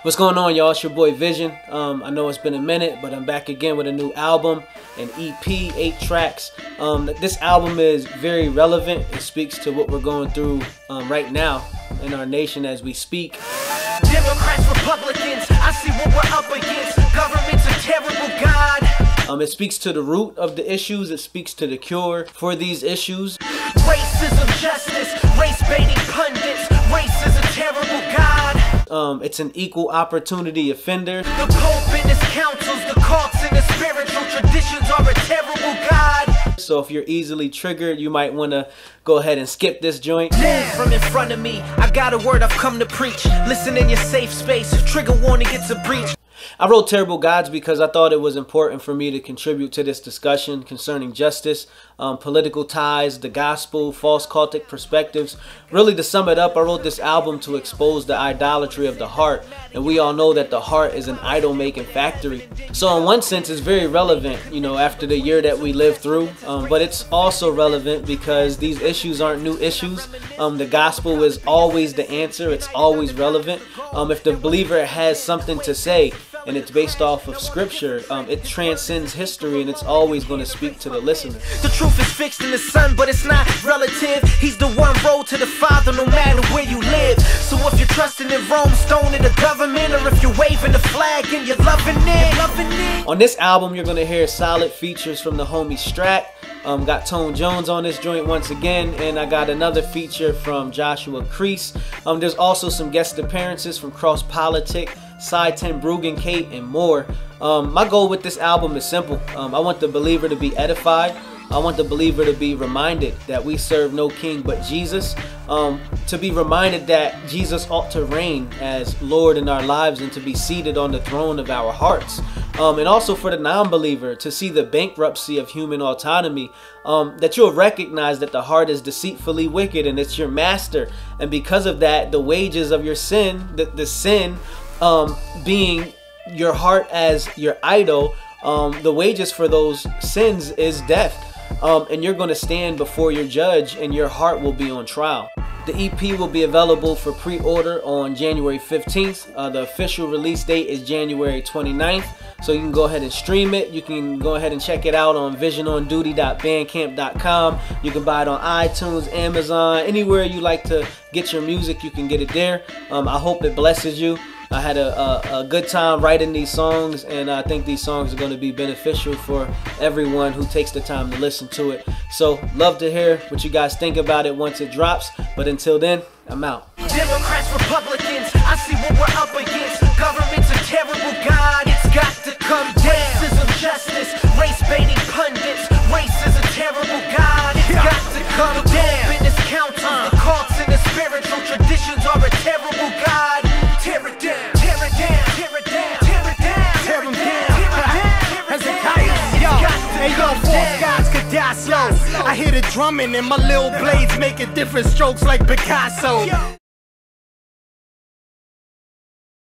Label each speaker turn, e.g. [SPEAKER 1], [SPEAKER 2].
[SPEAKER 1] What's going on, y'all? It's your boy Vision. I know it's been a minute, but I'm back again with a new album, an EP, 8 tracks. This album is very relevant. It speaks to what we're going through right now in our nation as we speak.
[SPEAKER 2] Democrats, Republicans, I see what we're up against. Government's a terrible god.
[SPEAKER 1] It speaks to the root of the issues. It speaks to the cure for these issues.
[SPEAKER 2] Racism, justice, race-baiting pundits. Race is a terrible god.
[SPEAKER 1] It's an equal opportunity offender.
[SPEAKER 2] The Pope and his councils, the cults and the spiritual traditions are a terrible god.
[SPEAKER 1] So if you're easily triggered, you might want to go ahead and skip this joint.
[SPEAKER 2] Move from in front of me. I got a word I've come to preach. Listen in your safe space. Trigger warning, it's a breach.
[SPEAKER 1] I wrote Terrible Gods because I thought it was important for me to contribute to this discussion concerning justice, political ties, the gospel, false cultic perspectives. Really, to sum it up, I wrote this album to expose the idolatry of the heart. And we all know that the heart is an idol-making factory. So in one sense, it's very relevant, you know, after the year that we lived through. But it's also relevant because these issues aren't new issues. The gospel is always the answer. It's always relevant. If the believer has something to say, and it's based off of scripture, it transcends history, and it's always going to speak to the listener.
[SPEAKER 2] The truth is fixed in the sun, but it's not relative. He's the one road to the Father, no matter where you live. So if you're trusting in Rome, stoning the government, or if you're waving the flag and you're loving it.
[SPEAKER 1] On this album, you're going to hear solid features from the homie Strat. Got Tone Jones on this joint once again, and I got another feature from Joshua Crease. There's also some guest appearances from Cross Politic, Side 10 Bruggen, Kate, and more. My goal with this album is simple. I want the believer to be edified. I want the believer to be reminded that we serve no king but Jesus. To be reminded that Jesus ought to reign as Lord in our lives and to be seated on the throne of our hearts. And also for the non-believer to see the bankruptcy of human autonomy, that you'll recognize that the heart is deceitfully wicked and it's your master. And because of that, the wages of your sin, the sin being your heart as your idol, the wages for those sins is death. And you're going to stand before your judge and your heart will be on trial. The EP will be available for pre-order on January 15th. The official release date is January 29th. So you can go ahead and stream it. You can go ahead and check it out on visiononduty.bandcamp.com. You can buy it on iTunes, Amazon, anywhere you like to get your music, you can get it there. I hope it blesses you. I had a good time writing these songs, and I think these songs are going to be beneficial for everyone who takes the time to listen to it. So, love to hear what you guys think about it once it drops. But until then, I'm out.
[SPEAKER 2] Democrats, Republicans, I see what we're up against. Government's a terrible god. It's got to come down. Racism, justice, race-baiting pundits. Race is a terrible god. It's got to come down. Business councils, the cults and the spiritual traditions are a terrible god. Tear it down, tear it down, tear it down, tear it down, tear it down, tear it down.
[SPEAKER 3] Hey yo, false gods could die slow. I hear the drumming and my little blades making different strokes like Picasso.